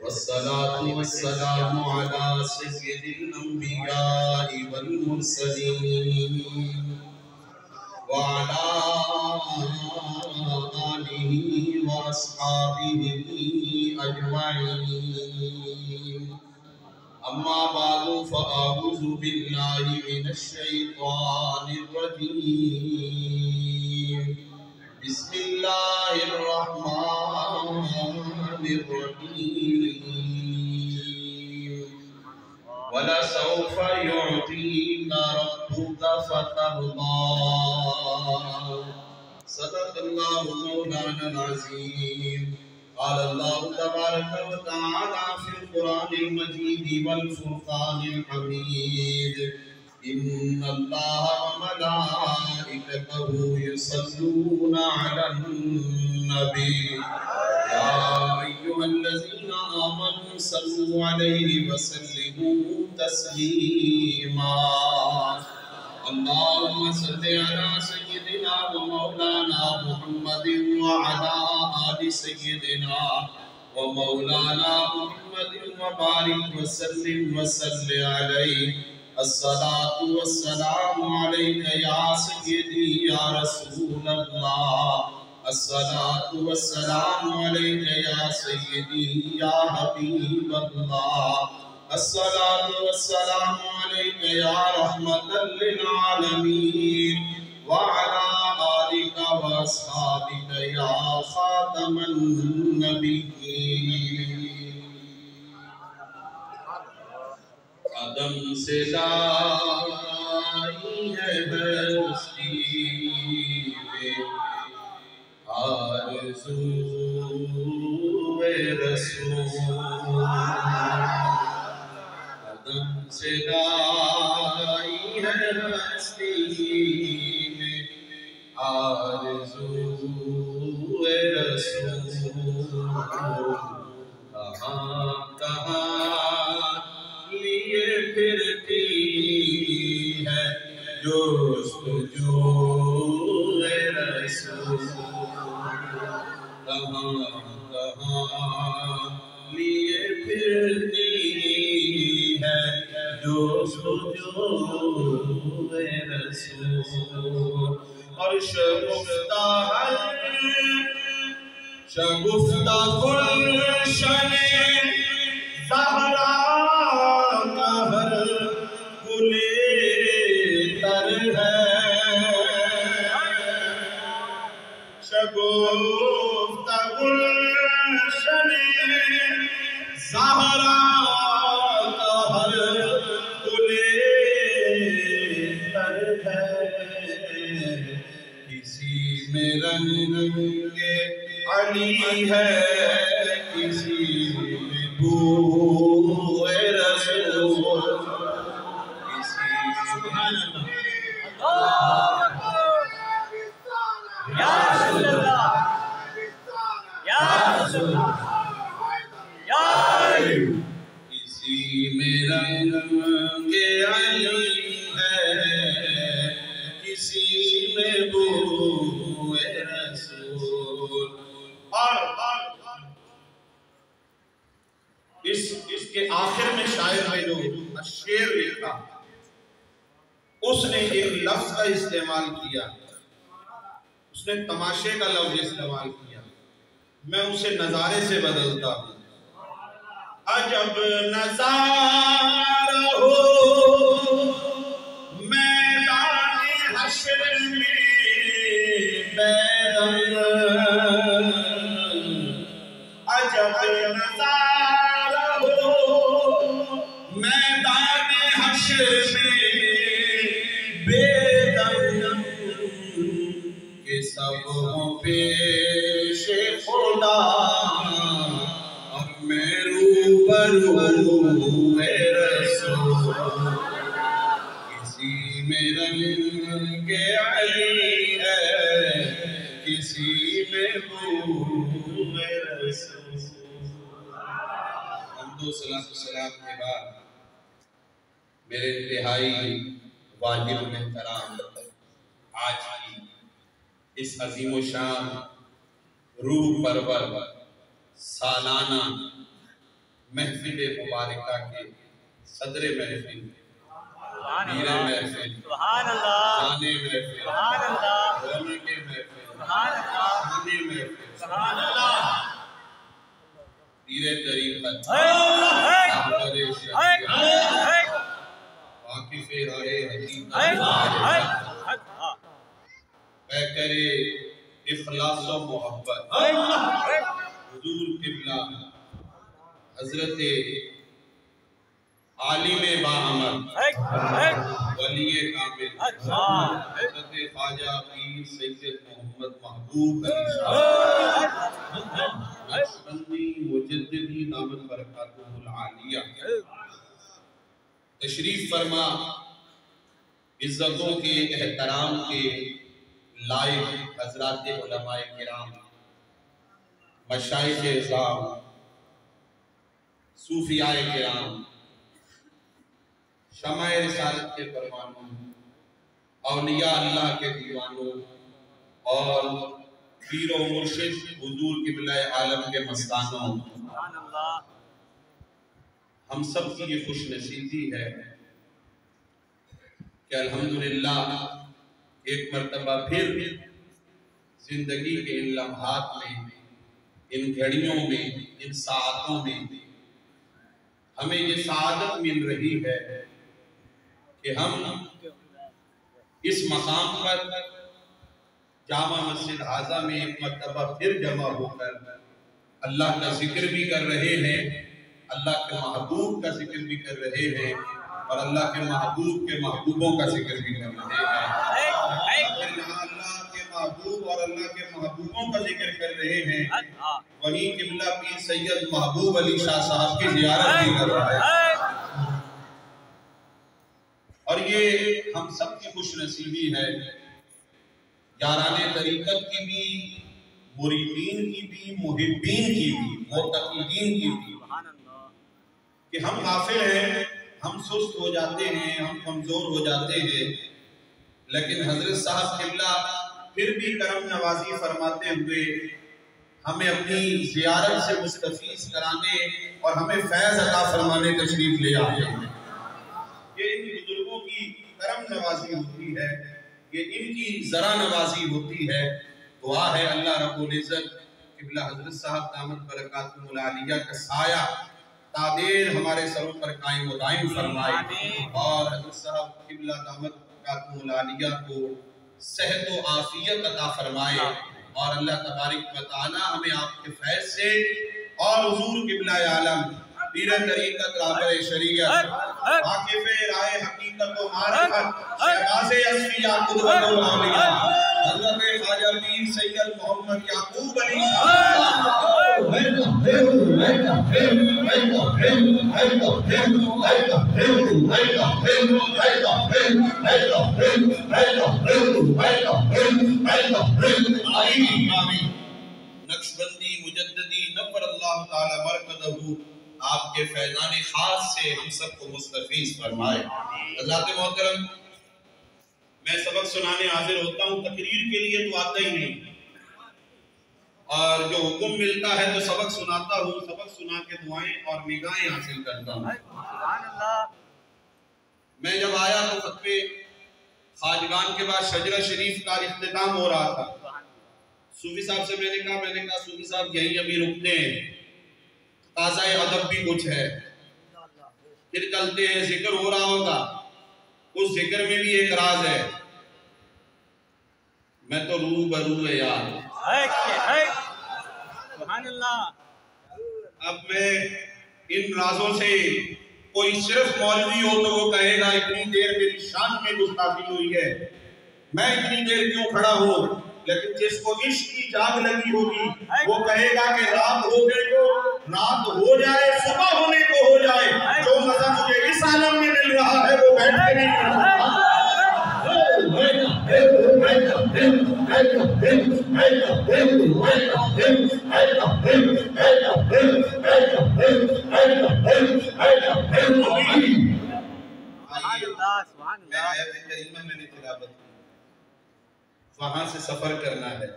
والصلاة والسلام على سيد الأنبياء والمرسلين وعلى آله وأصحابه أجمعين. أما بعد فأعوذ بالله من الشيطان الرجيم. بسم الله الرحمن الرحيم. ولسوف يعطيك ربك فترضى. صدق الله مولانا العظيم. قال الله تبارك وتعالى في القرآن المجيد والفرقان الحميد: إن الله وملائكته يصلون على النبي يا أيها الذين آمنوا صلوا عليه وسلموا تسليما. اللهم صل على سيدنا ومولانا محمد وعلى آل سيدنا ومولانا محمد وبارك وسلم وصل عليه. الصلاة والسلام عليك يا سيدي يا رسول الله. الصلاة والسلام عليك يا سيدي يا حبيب الله. الصلاة والسلام عليك يا رحمة للعالمين وعلى آلك وأصحابك يا خاتم النبيين. قدم سے لائی ہے ہستی آرزوئے رسول. قدم سے لائی ہے ہستی آرزوئے رسول. کہاں کہاں لیے پھرتی ہے جستجوئے رسول. کہاں کہاں لیے پھرتی ہے جستجوئے رسول. اور شگفتہ گلشن زہرا کا ہر گلے تر ہے. شگفتہ گلشن زہرا کا ہر گلے تر ہے. کسی میں رنگ علی ہے کسی میں بوئے رسول. کسی سبحان اللہ یا رسول اللہ یا رسول اللہ یا علی. کسی میں رنگ علی ہے کسی میں بوئے رسول. اور اس کے آخر میں شاعر نے جو شعر لکھا اس نے ایک لفظ کا استعمال کیا. اس نے تماشے کا لفظ استعمال کیا. میں اسے نظارے سے بدلتا ہوں. عجب نظارہ ہو میدان حشر میں بیدم. عجب نظارہ ہو میدان حشر میں بیدم کہ سب ہوں پیش خدا اب میں روبرو رسول. کسی میں رنگ علی ہے کسی میں بوئے رسول. حمد و صلاۃ و سلام کے بعد میرے انتہائی واجب محترام آج کی اس عظیم و شان روح پرور سالانہ محفل مبارکہ کے صدر محفل، پیر محفل، جانے محفل، رونق محفل، خانے محفل، پیر طریقت، رہبر شریعت، واقف رائے حقیقت، پیکر اخلاص و محبت، حضور قبلہ حضرت عالم باعمل ولی کامل حضرت خواجہ پیر سید محمد محبوب علی شاہ نقشبندی مجددی دامت برکاتہ العالیہ تشریف فرما عزتوں کے احترام کے لائق حضرات علماء کرام، مشائخ اعظام، صوفیاء کرام، شمع رسالت کے پروانوں، اولیاء اللہ کے دیوانوں اور پیر و مرشد حضور قبلہ عالم کے مستانوں، ہم سب کی یہ خوش نصیبی ہے کہ الحمدللہ ایک مرتبہ پھر زندگی کے ان لمحات میں، ان گھڑیوں میں، ان ساعتوں میں ہمیں یہ سعادت مل رہی ہے کہ ہم اس مقام پر جامع مسجد حاضہ میں ایک مرتبہ پھر جمع ہو کر اللہ کا ذکر بھی کر رہے ہیں، اللہ کے محبوب کا ذکر بھی کر رہے ہیں اور اللہ کے محبوب کے محبوبوں کا ذکر بھی کر رہے ہیں۔ اللہ کے محبوب اور اللہ کے محبوبوں کا ذکر کر رہے ہیں، وہیں قبلہ پیر سید محبوب علی شاہ صاحب کی زیارت بھی کر رہا ہے، اور یہ ہم سب کی خوش نصیبی ہے، یاران طریقت کی بھی، مریدین کی بھی، محبین کی بھی، معتقدین کی بھی، کہ ہم غافل ہیں، ہم سست ہو جاتے ہیں، ہم کمزور ہو جاتے ہیں، لیکن حضرت صاحب قبلہ پھر بھی کرم نوازی فرماتے ہوئے ہمیں اپنی زیارت سے مستفیض کرانے اور ہمیں فیض عطا فرمانے تشریف لے آتے ہیں۔ یہ ان بزرگوں کی کرم نوازی ہوتی ہے، یہ ان کی ذرا نوازی ہوتی ہے۔ دعا ہے اللہ رب العزت قبلہ حضرت صاحب دامت برکاتہ العالیہ کا سایہ تادیر ہمارے سروں پر قائم و دائم فرمائے، اور حضرت صاحب قبلہ دامت برکاتہ العالیہ کو صحت و عافیت عطا فرمائے، اور اللہ تبارک و تعالی ہمیں آپ کے فیض سے اور حضور قبلہ عالم پیر طریقت رہبر شریعت واقف رائے حقیقت و معرفت شہباز اصفیاء قدوۃ الاولیاء حضرت خواجہ پیر سید محمد یعقوب علی نقشبندی مجددی نور اللہ تعالی مرکزہ آپ کے فیضان خاص سے ہم سب کو مستفیض فرمائے۔ حضرات محترم، میں سبق سنانے حاضر ہوتا ہوں، تقریر کے لیے تو آتا ہی نہیں، اور جو حکم ملتا ہے تو سبق سناتا ہوں، سبق سنا کے دعائیں اور نگاہیں حاصل کرتا ہوں۔ میں جب آیا تو خطبے خواجگان کے بعد شجرہ شریف کا اختتام ہو رہا تھا۔ صوفی صاحب سے میں نے کہا صوفی صاحب یہی ابھی رکتے ہیں، تازہ ادب بھی کچھ ہے، پھر چلتے ہیں، ذکر ہو رہا ہوگا، اس ذکر میں بھی ایک راز ہے، میں تو روح برو ہے یار۔ اب میں ان رازوں سے کوئی صرف مولوی ہو تو وہ کہے گا اتنی دیر میری شان میں گستاخی ہوئی ہے، میں اتنی دیر کیوں کھڑا ہوں، لیکن جس کو عشق کی جاگ لگی ہوگی وہ کہے گا کہ رات ہو گئی تو رات ہو جائے، صبح ہونے کو ہو جائے، جو مزہ مجھے اس عالم میں مل رہا ہے وہ بیٹھ کے نہیں مل رہا۔ میں آیت کریمہ میں نے تلاوت کی، وہاں سے سفر کرنا ہے،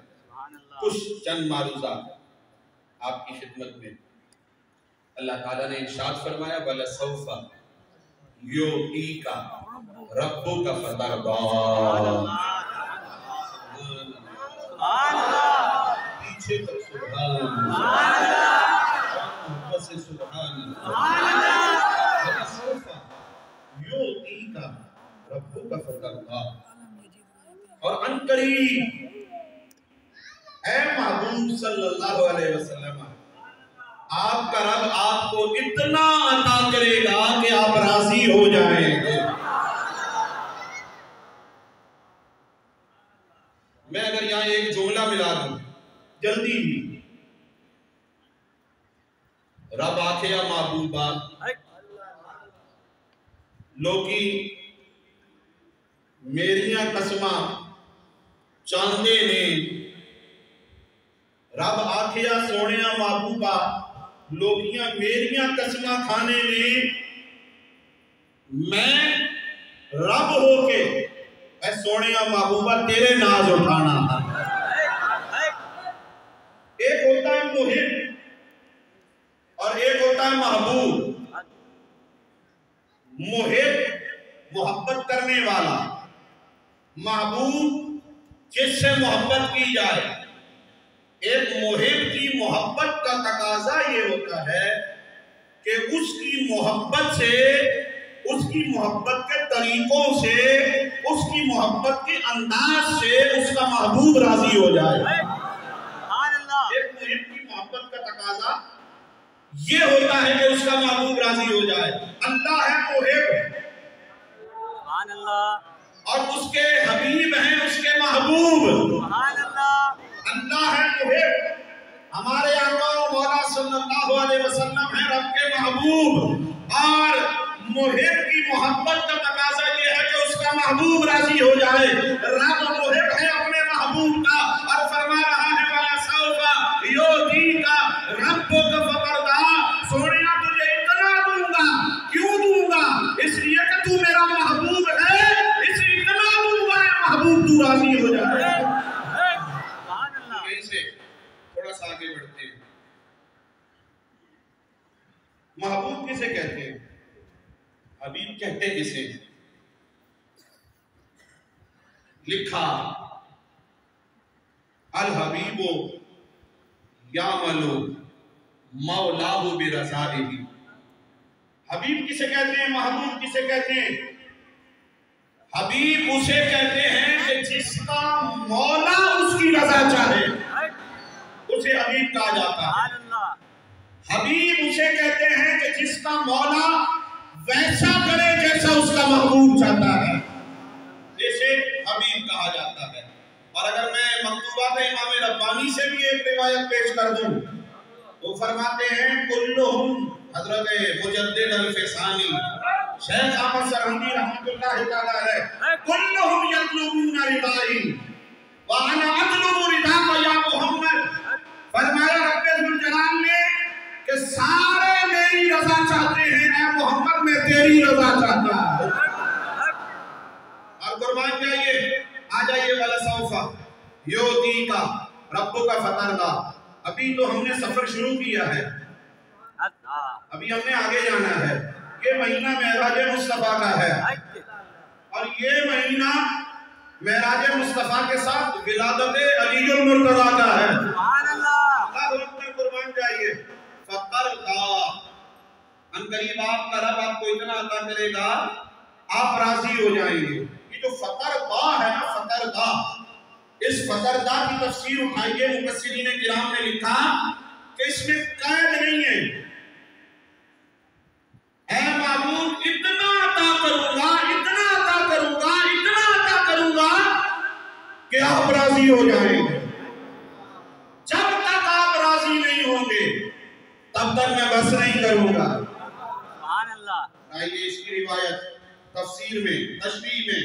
کچھ چند معروضات آپ کی خدمت میں۔ اللہ تعالیٰ نے ارشاد فرمایا وَلَسَوْفَ يُعْطِيكَ رَبُّكَ فَتَرْضَىٰ. پیچھے تک سبحان اللہ، سے سبحان اللہ. وَلَسَوْفَ يُعْطِيكَ رَبُّكَ فَتَرْضَىٰ. اور عنقریب اے محبوب صلی اللہ علیہ وسلم آپ کا رب آپ کو اتنا عطا کرے گا کہ آپ راضی ہو جائیں گے. میں اگر یہاں ایک جملہ ملا دوں جلدی ہی، رب آکھے یا محبوبہ لوکی میریاں قسماں چاندے نے، رب آکھیا سونیاں محبوبہ لوکیاں میریاں قسماں کھانے نے، میں رب ہو کے اے سونیاں محبوبہ تیرے ناز اٹھانا تھا. ایک ہوتا ہے محب اور ایک ہوتا ہے محبوب. محب محبت کرنے والا، محبوب جس سے محبت کی جائے. ایک محب کی محبت کا تقاضا یہ ہوتا ہے کہ اس کی محبت سے، اس کی محبت کے طریقوں سے، اس کی محبت کے انداز سے اس کا محبوب راضی ہو جائے. ایک محب کی محبت کا تقاضا یہ ہوتا ہے کہ اس کا محبوب راضی ہو جائے. اللہ ہے محب اور اس کے حبیب ہیں اس کے محبوب. اللہ ہے محب، ہمارے آقا و مولا صلی اللہ علیہ وسلم ہے رب کے محبوب، اور محب کی محبت کا تقاضا یہ ہے کہ اس کا محبوب راضی ہو جائے. رب محب ہے اپنے محبوب کا اور فرما رہا ہے وَلَسَوْفَ يُعْطِيكَ رَبُّكَ فَتَرْضَىٰ. سونیا تجھے اتنا دوں گا. کیوں دوں گا؟ اس لیے کہ تو میرا محبوب ہے، اس لیے اتنا دوں گا محبوب تو راضی ہو جائے. تھوڑا سا آگے بڑھتے ہیں. محبوب کسے کہتے ہیں؟ حبیب کہتے ہیں کسے؟ لکھا الحبیب یعمل مولاہ برضائہ. حبیب کسے کہتے ہیں؟ محبوب کسے کہتے ہیں؟ حبیب اسے کہتے ہیں کہ جس کا مولا اس کی رضا چاہے اسے حبیب کہا جاتا ہے. حبیب اسے کہتے ہیں کہ جس کا مولا ویسا کرے جیسا اس کا محبوب چاہتا ہے، جیسے حبیب کہا جاتا ہے. اور اگر میں مکتوبات امام ربانی سے بھی ایک روایت پیش کر دوں تو فرماتے ہیں کلہم، حضرت مجدد الفسانی شیخ احمد سرہندی رحمۃ اللہ تعالی علیہ، کلہم یطلبون رضائی وانا اطلب رضاک یا محمد. فرمایا رب ذوالجلال نے کہ سارے میری رضا چاہتے ہیں، اے محمد میں تیری رضا چاہتا ہوں. اور قربان جائیے، آ جائیے وَلَسَوْفَ يُعْطِيكَ رَبُّكَ فَتَرْضَىٰ. ابھی تو ہم نے سفر شروع کیا ہے، ابھی ہم نے آگے جانا ہے. یہ مہینہ معراج مصطفیٰ کا ہے اور یہ مہینہ معراج مصطفیٰ کے ساتھ ولادت علی المرتضیٰ کا ہے. اللہ اکبر. قربان جائیے. فَتَرْضَىٰ، عنقریب آپ کا رب آپ کو اتنا عطا کرے گا آپ راضی ہو جائیں گے. یہ جو فَتَرْضَىٰ ہے نا، فَتَرْضَىٰ، اس فَتَرْضَىٰ کی تفسیر اٹھائیے. مفسرین کرام نے لکھا کہ اس میں قید نہیں ہے. اے معبود اتنا عطا کروں گا، اتنا عطا کروں گا، اتنا عطا کروں گا کہ آپ راضی ہو جائیں گے. جب تک آپ راضی نہیں ہوں گے تب تک میں بس نہیں کروں گا. آئیے اس کی روایت تفسیر میں، تشریح میں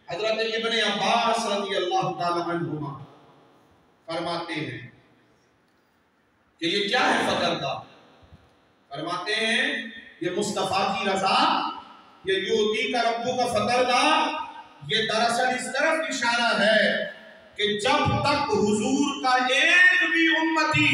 حضرت ابن عباس رضی اللہ تعالی عنہما فرماتے ہیں کہ یہ کیا ہے فَتَرْضَىٰ. فرماتے ہیں یہ مصطفیٰ کی رضا، یہ یُعْطِيكَ رَبُّكَ فَتَرْضَىٰ، یہ دراصل اس طرف اشارہ ہے کہ جب تک حضور کا ایک بھی امتی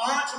5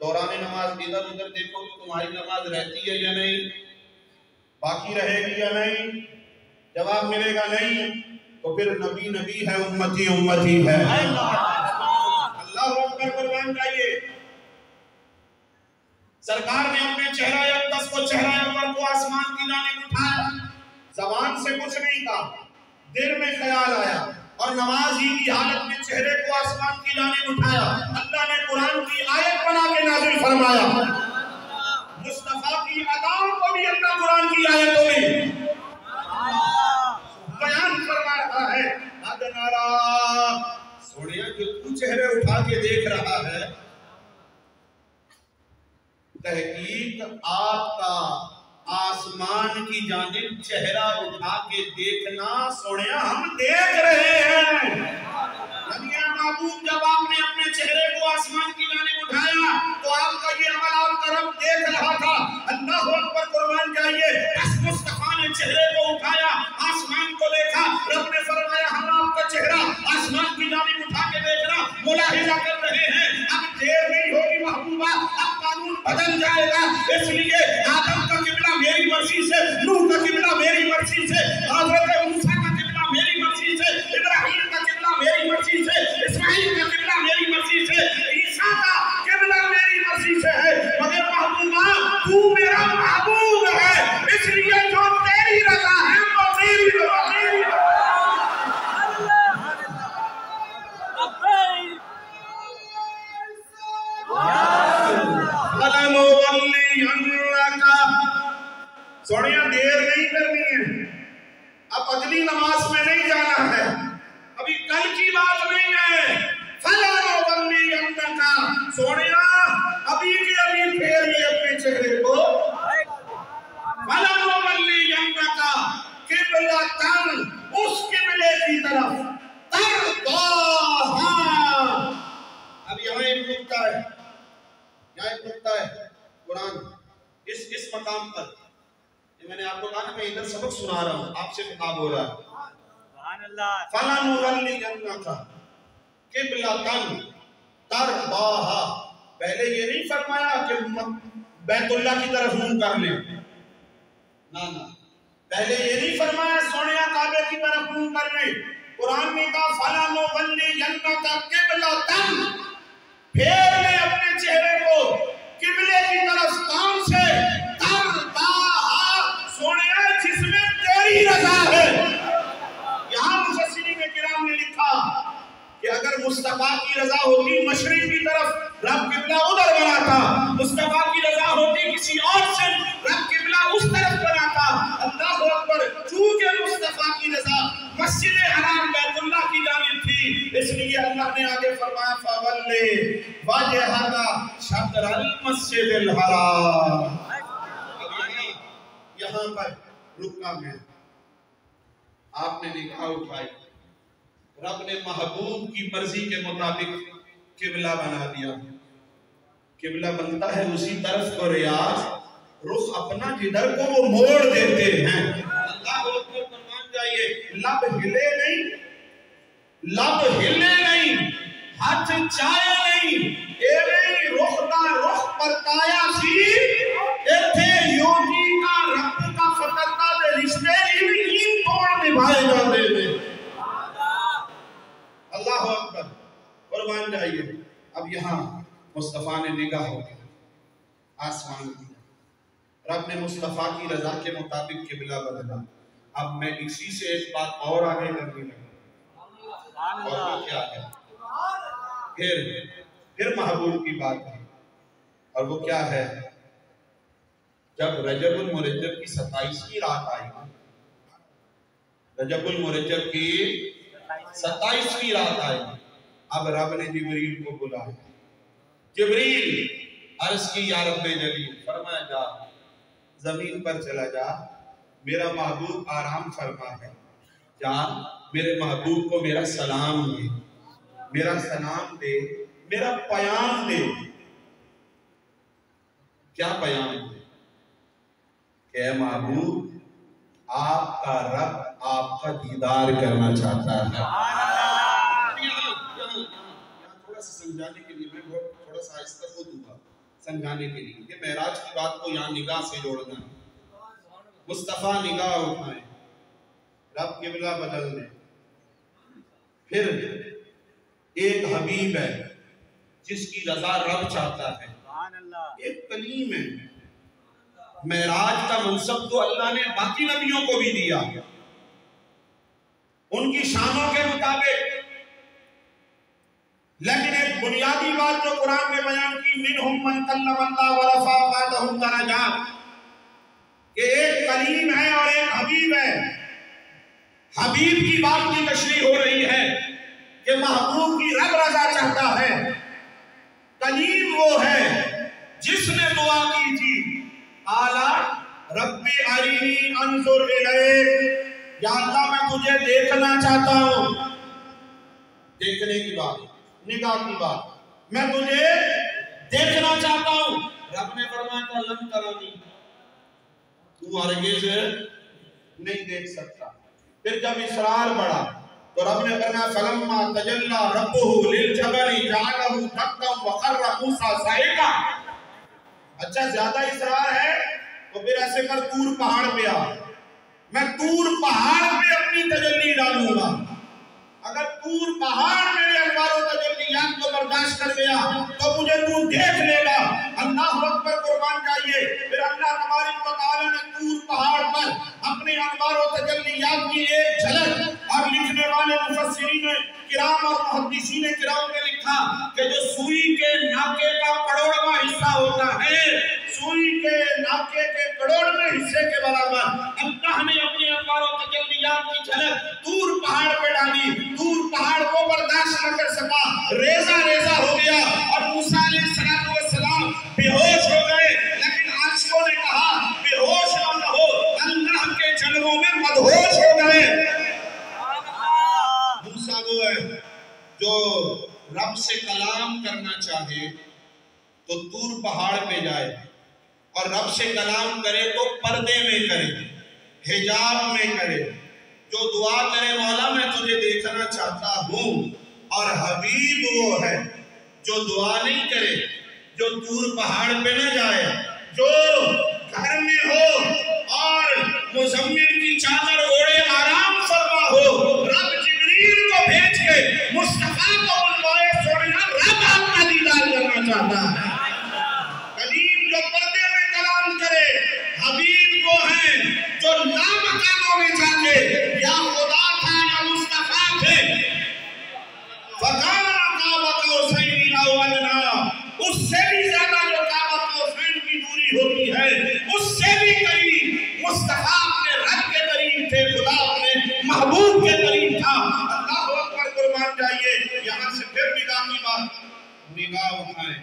دوران نماز ادھر ادھر دیکھو تو تمہاری نماز رہتی ہے یا نہیں، باقی رہے گی یا نہیں؟ جواب ملے گا نہیں، تو پھر نبی نبی ہے، امتی امتی ہے۔ اللہ اکبر، قربان جائیے۔ سرکار نے اپنے چہرہ اقدس کو، چہرہ انور کو آسمان کی جانب اٹھایا، زبان سے کچھ نہیں کہا، دل میں خیال آیا اور نماز ہی کی حالت میں چہرے کو آسمان کی جانب اٹھایا۔ اللہ نے قرآن کی آیت بنا کے نازل فرمایا، مصطفیٰ کی اداؤں کو بھی اللہ قرآن کی آیتوں میں بیان فرما رہا ہے۔ ادنارا سوڑیا جو تو چہرے اٹھا کے دیکھ رہا ہے، تحقیق آپ کا آسمان کی جانب چہرہ اٹھا کے دیکھنا سوڑیا ہم دیکھ رہے ہیں۔ نبی محبوب جب آپ نے اپنے چہرے کو آسمان کی جانب اٹھایا تو آپ کا یہ عمل آپ کا رب دیکھ رہا تھا۔ اللہ اکبر، قربان جائیے۔ اس مصطفیٰ نے چہرے کو اٹھایا، آسمان کو دیکھا، رب نے فرمایا ہم آپ کا چہرہ آسمان کی جانب اٹھا کے دیکھنا ملاحظہ کر رہے ہیں۔ اب دیر نہیں ہوگی محبوبہ، اب قانون بدل جائے گا، اس لیے آدم کا قبلہ میری مرضی سے، نوح کا قبلہ میری مرضی سے، حضرت موسیٰ کا قبلہ میری مرضی سے، ابراہیم کا قبلہ میری مرضی سے، اسماعیل کا قبلہ میری مرضی سے، عیسیٰ کا قبلہ میری مرضی سے ہے، مگر محبوبہ تو میرا محبوب ہے، اس لیے جو تیری رضا ہے وہ میری رضا ہے۔ سوڑیاں دیر نہیں کرنی ہے، اب اگلی نماز میں نہیں جانا ہے، ابھی کل کی بات نہیں ہے۔ سوڑیاں ابھی کے ابھی پھیر لے اپنے چہرے کو، اس قبلے کی طرف ترضاہا۔ اب یہاں ایک نکتہ ہے، یہاں ایک نکتہ ہے، قرآن اس مقام پر میں نے آپ کو کہا نا میں ادھر سبق سنا رہا ہوں، آپ سے خطاب ہو رہا ہے۔ فَلَنُوَلِّيَنَّكَ قِبْلَةً تَرْضَاهَا، پہلے یہ نہیں فرمایا کہ بیت اللہ کی طرف منہ کر لیں، نہ پہلے یہ نہیں فرمایا سونیا کعبے کی طرف منہ کر لیں۔ قرآن نے کہا فَلَنُوَلِّيَنَّكَ قِبْلَةً، پھیر لیں اپنے چہرے کو قبلے کی طرف، کون سے؟ سوڑیا جس میں تیری رضا ہے۔ یہاں مفسرین کرام نے لکھا کہ اگر مصطفیٰ کی رضا ہوتی مشرق کی طرف، رب قبلہ ادھر بناتا، مصطفیٰ کی رضا ہوتی کسی اور سے، رب قبلہ اس طرف بناتا۔ اللہ اکبر، چونکہ مصطفیٰ کی رضا مسجد حرام بیت اللہ کی جانب تھی، اس لیے اللہ نے آگے فرمایا فَوَلِّ وَجْهَكَ شَطْرَ الْمَسْجِدِ الْحَرَامِ۔ یہاں پر رکا میں آپ نے نگاہ اٹھائی، رب نے محبوب کی مرضی کے مطابق قبلہ بنا دیا۔ قبلہ بنتا ہے اسی طرف کو ریاض، رخ اپنا جدھر کو وہ موڑ دیتے ہیں۔ اللہ کو قربان جائیے، لب ہلے نہیں، لب ہلے نہیں، ہاتھ چائے نہیں، اے نہیں رخ دا رخ پرتایا سی، اے تھے یوگی کا رب کا فترہ دے رشتے ان توڑ نبھائے جاتے ہیں۔ اللہ اکبر، قربان جائیے۔ اب یہاں مصطفیٰ نے نگاہ ہو آسمان کی، رب نے مصطفیٰ کی رضا کے مطابق قبلہ بدلا۔ اب میں اسی سے ایک بات اور آگے کرنے لگا، اور وہ کیا ہے؟ پھر محبوب کی بات ہے، اور وہ کیا ہے؟ جب رجب المرجب کی 27ویں رات آئی، رجب المرجب کی 27ویں رات آئی، اب رب نے جبریل کو بلایا۔ جبریل عرض کی یا رب جلیل، فرمایا جا زمین پر چلا جا، میرا محبوب آرام فرما ہے، جا میرے محبوب کو میرا سلام دے، میرا سلام دے، میرا پیام دے۔ کیا پیام دے؟ کہ اے محبوب، آپ کا رب آپ کا دیدار کرنا چاہتا ہے۔ یہاں تھوڑا سا سمجھانے کے لیے میں تھوڑا سا آہستہ کو دوں گا۔ سمجھانے کے لیے کہ معراج کی بات کو یہاں نگاہ سے جوڑنا ہے. مصطفیٰ نگاہ اٹھائیں، رب قبلہ بدل دیں. پھر ایک حبیب ہے جس کی رضا رب چاہتا ہے، ایک کلیم ہے. معراج کا منصب تو اللہ نے باقی نبیوں کو بھی دیا ان کی شانوں کے مطابق، لیکن ایک بنیادی بات جو قرآن میں بیان کی، منہم من کلم اللہ ورفع بعضهم درجات، کہ ایک کلیم ہے اور ایک حبیب ہے. حبیب کی بات کی تشریح ہو رہی ہے کہ محبوب کی رب رضا چاہتا ہے. کلیم وہ ہے جس نے دعا کی تھی، اعلیٰ ربی ارینی انظر الیک، یا اللہ میں تجھے دیکھنا چاہتا ہوں. دیکھنے کی بات، نگاہ کی بات، میں تجھے دیکھنا چاہتا ہوں. رب نے فرمایا تھا لن ترانی، تو ہرگز نہیں دیکھ سکتا. پھر جب اصرار بڑھا تو رب نے فرمایا فلما تجلی ربہ للجبل جعلہ دکا وخر موسیٰ صعقا. اچھا زیادہ اصرار ہے تو پھر ایسے کر طور پہاڑ پہ آ، میں طور پہاڑ پہ اپنی تجلی ڈالوں گا. اگر طور پہاڑ میرے انوار و تجلیات کو برداشت کر گیا تو مجھے تو دیکھ لے گا. اللہ اکبر، قربان جائیے. پھر اللہ تبارک و تعالی نے طور پہاڑ پر اپنے انوار و تجلیات کی ایک جھلک، اور لکھنے والے مفسرین کرام اور محدثین کرام نے لکھا کہ جو سوئی کے ناکے کا کروڑواں حصہ ہوتا ہے، سوئی کے ناکے کے کروڑویں حصے کے برابر اللہ نے اپنے انوار و تجلیات کی جھلک طور پہاڑ پہ ڈالی. طور پہاڑ کو برداشت نہ کر سکا، ریزہ ریزہ ہو گیا اور موسیٰ علیہ السلام بے ہوش ہو گئے. لیکن عاشقوں نے کہا بے ہوش نہ ہو، اللہ کے جلووں میں مدہوش ہو گئے. موسیٰ وہ ہے جو رب سے کلام کرنا چاہے تو طور پہاڑ پہ جائے، اور رب سے کلام کرے تو پردے میں کرے، حجاب میں کرے. جو دعا کرے مولا میں تجھے دیکھنا چاہتا ہوں. اور حبیب وہ ہے جو دعا نہیں کرے، جو طور پہاڑ پہ نہ جائے، جو گھر میں ہو اور مزمل کی چادر اوڑے آرام فرما ہو، رب جبریل کو بھیج کے مصطفیٰ کو بلوائے، سوڑنا رب آپ کا دیدار کرنا چاہتا ہے. کلیم جو پردے میں کلام کرے، حبیب وہ ہے جو لامکانوں میں جا کے یا خدا تھا یا مصطفیٰ تھے، فَقَالَ قَابَ قَوْسَيْنِ أَوْ أَدْنَىٰ، اس سے بھی زیادہ جو قاب قوسین کی دوری ہوتی ہے، اس سے بھی قریب مصطفیٰ اپنے رب کے قریب تھے، خدا اپنے محبوب کے قریب تھا. اللہ اکبر، قربان جائیے. یہاں سے پھر نگاہ کی بات، نگاہ اٹھائیں.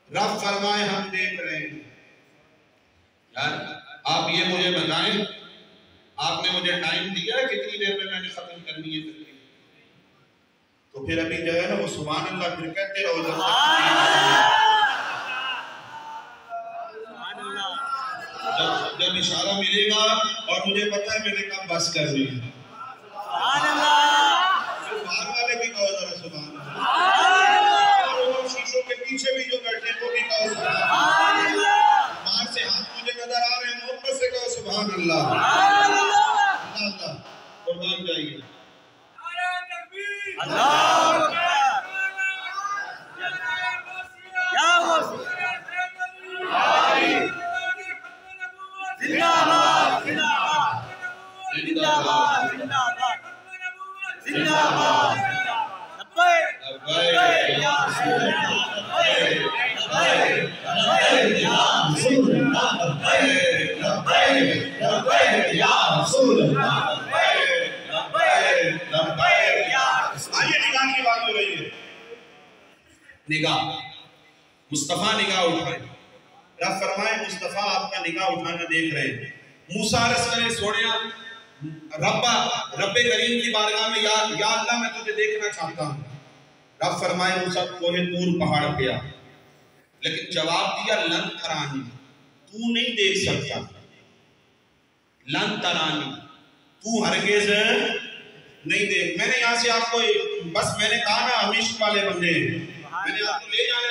رب فرمائے ہم دیکھ رہے ہیں. یار آپ یہ مجھے بتائیں، آپ نے مجھے ٹائم دیا کتنی دیر میں نے ختم کرنی ہے تقریر؟ تو پھر ابھی جو ہے نا وہ سبحان اللہ پھر کہتے رہو. جب اشارہ ملے گا اور مجھے پتا ہے میں نے کب بس کر لی، باہر والے بھی کہو ذرا سبحان اللہ، اور شیشوں کے پیچھے بھی جو بیٹھے ہیں وہ بھی کہو سبحان اللہ. باہر سے ہاتھ مجھے نظر آ رہے ہیں، محبت سے کہو سبحان اللہ. اللہ قربان جائیے. اللہ نگاہ، مصطفیٰ نگاہ اٹھائے. رب فرمائے مصطفیٰ آپ کا نگاہ اٹھانا دیکھ رہے ہیں. موسیٰ عرض کرے سوڑیا رب کریم کی بارگاہ میں، یا اللہ میں تجھے دیکھنا چاہتا ہوں. رب فرمائے موسیٰ کوہ طور پہاڑ پہ آ، لیکن جواب دیا لن ترانی، تو نہیں دیکھ سکتا. لن ترانی، تو ہرگز نہیں دیکھ. میں نے یہاں سے آپ کو بس میں نے کہا نا ہمیشہ والے بندے، میں نے آپ کو لے جانا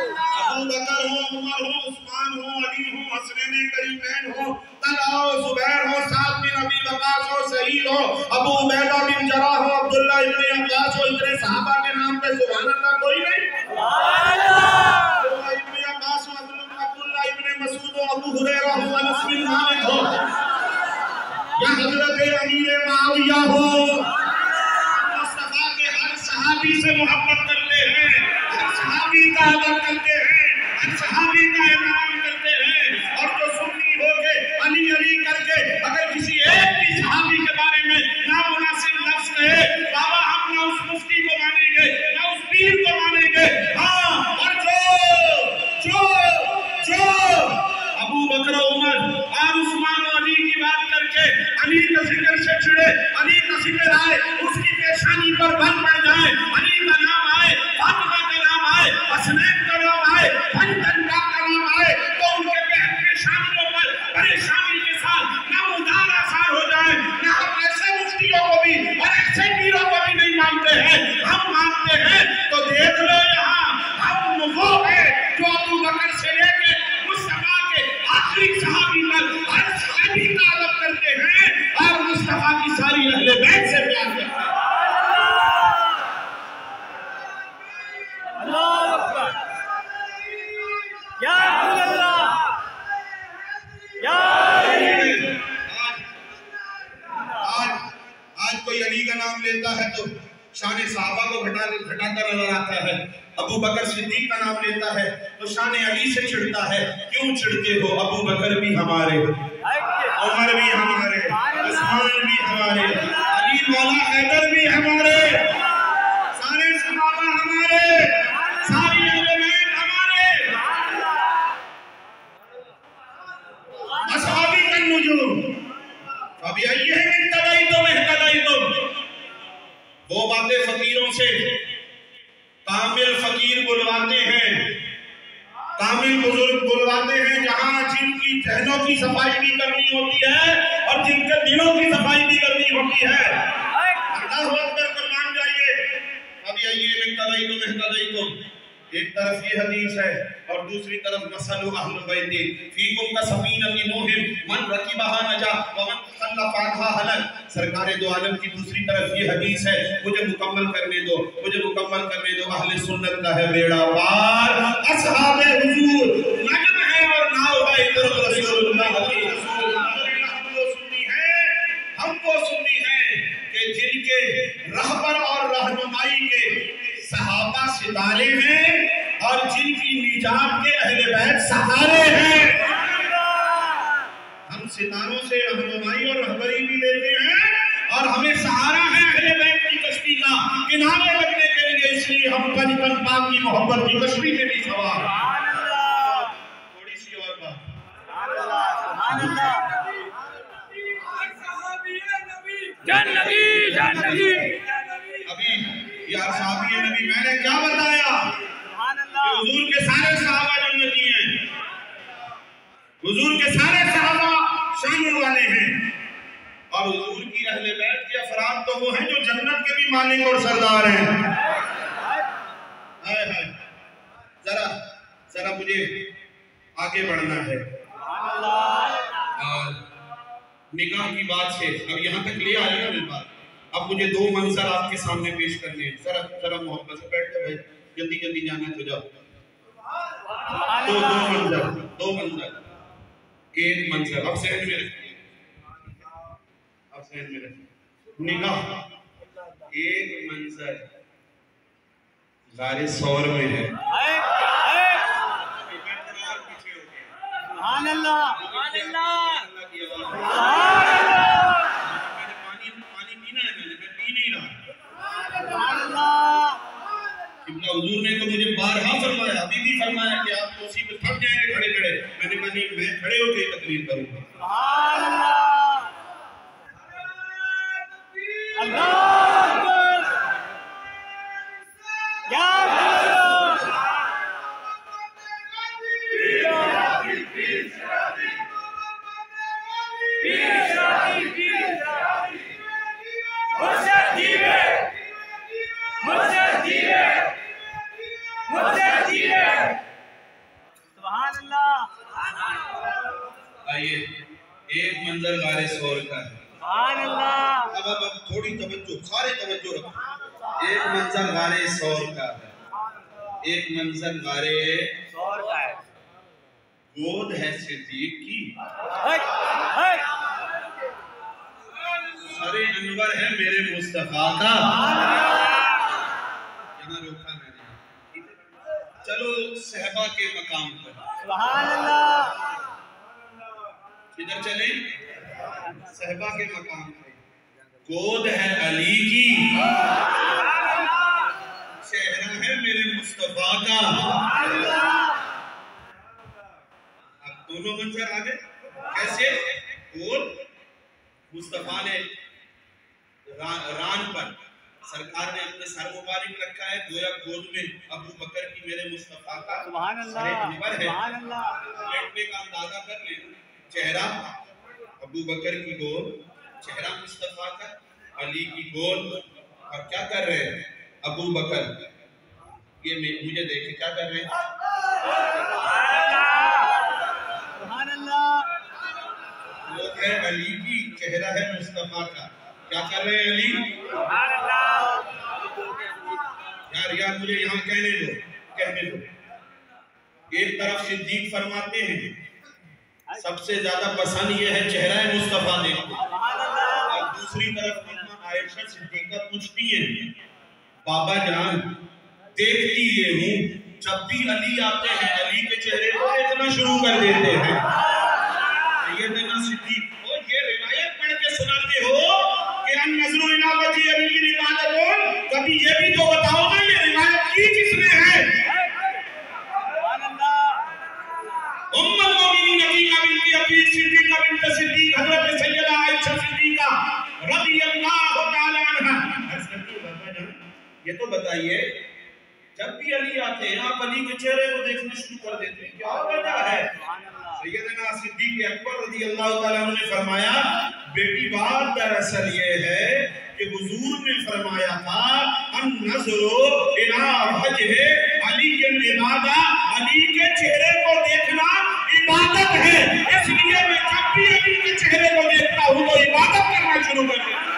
ابو بکر ہو، عمر ہو، عثمان ہو، علی ہو، حسنین کریمین ہو، طلحہ ہو، زبیر ہو، سعد بن ابی وقاص ہو، سعید ہو، ابو عبیدہ بن جراح ہو، عبداللہ ابن عباس ہو، اتنے صحابہ کے نام پہ سبحان اللہ کوئی نہیں؟ سبحان اللہ! عبداللہ ابن عباس ہو، عبداللہ ابن مسعود ہو، ابو ہریرہ ہو، انس بن مالک ہو، یا حضرت امیر معاویہ ہو، مصطفیٰ کے ہر صحابی سے محبت کرتے ہیں، ہر صحابی کا عدد کرتے ہیں، ہر صحابی کا احترام کرتے ہیں، اور جو سنی ہو کے علی علی کر کے اگر کسی ایک بھی صحابی کے بارے میں نامناسب لفظ کہے، بابا ہم نہ اس مفتی کو مانیں گے نہ اس پیر کو مانیں گے۔ ہاں، اور جو ابو بکر و عمر اور عثمان و علی کی بات کر کے علی کے ذکر سے چھڑے، علی کا ذکر آئے، اس کی پیشانی پر بل پڑ جائے، علی کا نام آئے، فاطمہ کا نام آئے، حسنین کا نام آئے، بھنٹن کا نام آئے، تو ان کے پیشانیوں پر پریشانی کے ساتھ نمودار آثار ہو جائے۔ نہ ہم ایسے مفتیوں کو بھی اور ایسے پیروں کو بھی نہیں مانتے ہیں، ہم مانتے ہیں تو دیکھ لو یہاں ہم وہ ہیں جو ابو بکر سے لے کے مصطفیٰ کے آخری صحابی تک ہر صحابی کا عدد کرتے ہیں اور مصطفیٰ کی ساری اہل بیت سے پیار کرتے ہیں۔ اللہ اکبر! یا رسول اللہ! یا آج کوئی علی کا نام لیتا ہے تو شان صحابہ کو گھٹاتا نظر آتا ہے، ابو بکر صدیق کا نام لیتا ہے تو شان علی سے چڑھتا ہے۔ کیوں چڑھتے ہو؟ ابو بکر بھی ہمارے، عمر بھی ہمارے، عثمان بھی ہمارے، علی مولا حیدر بھی ہمارے، سارے صحابہ ہمارے، ساری اہل بیت ہمارے، اصحابی النجوم۔ اب یہی ہے اقتدیتم اہتدیتم۔ وہ باتیں فقیروں سے کامل فقیر بلواتے ہیں، کامل بزرگ بلواتے ہیں، جہاں جن کی ذہنوں کی صفائی بھی کرنی ہوتی ہے اور جن کے دلوں کی صفائی بھی کرنی ہوتی ہے۔ اللہ اکبر قربان جائیے۔ اب یہی ہے اقتدیتم اہتدیتم۔ ایک طرف یہ حدیث ہے اور دوسری طرف مثل اہل بیت فیکم کسفینۃ نوح من رکبھا نجا ومن تخلف عنھا ہلک۔ سرکار دو عالم کی دوسری طرف یہ حدیث ہے، مجھے مکمل کرنے دو، مجھے مکمل کرنے دو۔ اہل سنت کا ہے بیڑا پار، اصحاب حضور نجم ہے اور ناؤ ہے طرف رسول اللہ علیہ وسلم۔ ہم وہ سنی ہیں کہ جن کے رہبر اور رہنمائی کے صحابہ ستارے ہیں اور جن کی نجات کے اہل بیت سہارے ہیں۔ ہم ستاروں سے رہنمائی اور رہبری بھی لیتے ہیں اور ہمیں سہارا ہے اہل بیت کی کشتی کا کنارے لگنے کے لیے، اس لیے ہم بچپن پاک کی محبت کی کشتی میں بھی سوار ہیں۔ تھوڑی سی اور بات، ابھی یا صحابی نبی میں نے کیا بتایا کہ حضور کے سارے صحابہ جنتی ہیں، حضور کے سارے صحابہ شان والے ہیں، اور حضور کی اہل بیت کے افراد تو وہ ہیں جو جنت کے بھی مالک اور سردار ہیں۔ ذرا مجھے آگے بڑھنا ہے اور نگاہ کی بات سے اب یہاں تک لے آئے نا میری بات۔ اب مجھے دو منظر آپ کے سامنے پیش کرنے ہیں، ذرا محبت سے بیٹھتے بھائی، جلدی جلدی جانا تو جاؤ۔ دو منظر، ایک منظر، اب ذہن میں رکھیے، اب ذہن میں رکھیے، نگاہ، ایک منظر غار ثور میں ہے۔ سبحان اللہ، سبحان اللہ، پانی پینا ہے، میں پی نہیں رہا۔ سبحان اللہ۔ حضور نے تو مجھے بارہا فرمایا، ابھی بھی فرمایا کہ آپ کوسی پہ تھک جائیں گے کھڑے کھڑے، میں نے کہا نہیں، میں کھڑے ہو کے تقریر کروں گا۔ سبحان اللہ، اللہ اکبر، یا اب تھوڑی توجہ، سارے توجہ رکھو. ایک منظر غارِ ثور کا ہے، ایک منظر غارِ ثور کا ہے. گود ہے صدیق کی، سر انور ہے میرے مصطفیٰ کا. یہاں روکا میں نے. چلو صحابہ کے مقام پر سبحان اللہ. ادھر چلیں صحابہ کے مقام پر. گود ہے علی کی، چہرہ ہے میرے مصطفیٰ کا. اب دونوں منظر آگے کیسے؟ گود مصطفیٰ نے ران پر سرکار نے اپنے سر مبارک رکھا ہے، گویا گود میں ابو بکر کی میرے مصطفیٰ کا سبحان سر اللہ. انور ہے. سبحان اللہ. لیٹنے کا اندازہ کر لینا. چہرہ ابو بکر کی گود، چہرہ مصطفیٰ کا، علی کی گود. اور کیا کر رہے ہیں ابو بکر؟ یہ مجھے دیکھیں کیا کر رہے ہیں. سبحان اللہ. گود ہے علی کی، چہرہ ہے مصطفیٰ کا. کیا کر رہے ہیں علی؟ سبحان اللہ. یار مجھے یہاں کہنے دو. ایک طرف صدیق فرماتے ہیں سب سے زیادہ پسند یہ ہے چہرہ مصطفیٰ دیکھتے، اور دوسری طرف عائشہ صدیقہ پوچھتی ہے بابا جان دیکھتی یہ ہوں جب بھی علی آتے ہیں علی کے چہرے کو دیکھنا شروع کر دیتے ہیں. سیدنا صدیق کو یہ روایت پڑھ کے سناتے ہو کہ النظر الی وجہ علی عبادت، کبھی یہ بھی تو بتاؤ نا یہ روایت کی کس نے ہے؟ ام المومنین عتیقہ بنت ابی صدیقہ بنت صدیق حضرت سیدہ عائشہ صدیقہ رضی اللہ تعالی عنہ. یہ تو بتائیے جب بھی علی آتے ہیں آپ علی کے چہرے کو دیکھنا شروع کر دیتے ہیں، کیا وجہ ہے؟ سیدنا صدیق اکبر رضی اللہ تعالیٰ عنہ نے فرمایا بیٹی بات دراصل یہ ہے کہ حضور نے فرمایا تھا النظر الی وجہ علی عبادہ، علی کے چہرے کو دیکھنا عبادت ہے. اس لیے میں جب بھی علی کے چہرے کو دیکھتا ہوں تو عبادت کرنا شروع کر دیتا ہوں.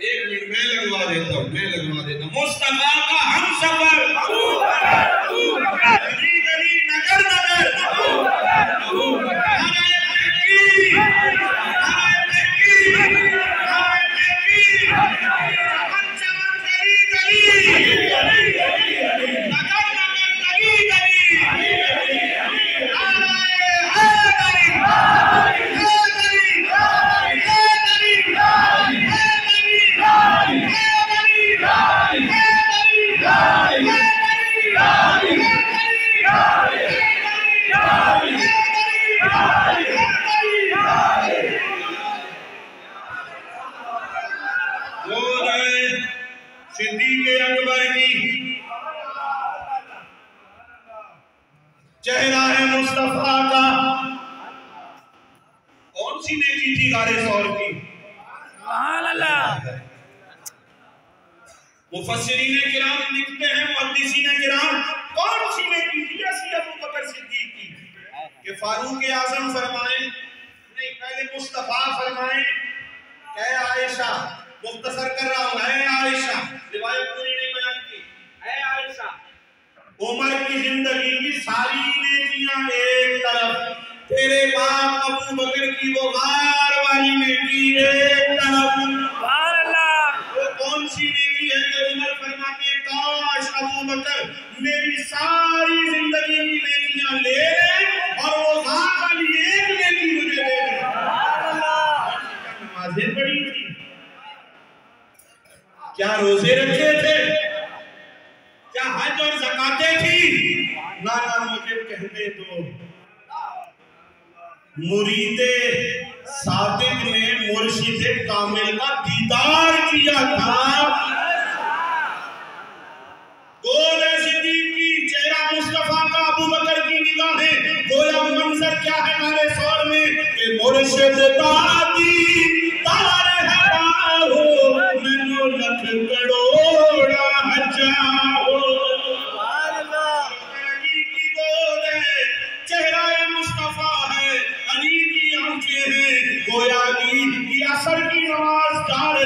ایک منٹ میں لگوا دیتا ہوں. مصطفیٰ کا ہم سفر گلی گلی نگر نگر صدیق اکبر کی چہرہ ہے مصطفیٰ کا. کون سی نیکی تھی غارِ ثور کی؟ سبحان اللہ. مفسرین کرام لکھتے ہیں، محدثین کرام، کون سی نیکی تھی ایسی ابو بکر صدیق کی کہ فاروق اعظم فرمائیں، نہیں پہلے مصطفیٰ فرمائیں کہ اے عائشہ، مختصر کر رہا ہوں، اے عائشہ، روایت پوری نہیں بیان کی، اے عائشہ عمر کی زندگی کی ساری نیکیاں ایک طرف، تیرے باپ ابو بکر کی وہ غار والی نیکی ایک طرف. سبحان اللہ. وہ کون سی نیکی ہے کہ عمر فرماتے ہیں کاش ابو بکر میری ساری زندگی کی نیکیاں لے لیں اور وہ غار والی ایک نیکی مجھے دے دیں. سبحان اللہ. نمازیں پڑھی تھی، کیا روزے رکھے تھے، کیا حج اور زکاتیں تھی؟ نہ مجھے کہنے دو مرید صادق نے مرشد کامل کا دیدار کیا تھا. گول صدیق کی چہرہ مصطفیٰ کا ابو بکر کی نگاہیں گویا منظر کیا ہے ہمارے سور میں کہ مرشد دادی تار ہے ہو منو لکھ کروڑا جاؤ. علی کی گود ہے, چہرہ مصطفیٰ ہے, علی کی آنکھیں ہیں, گویا علی کی اثر کی نماز دار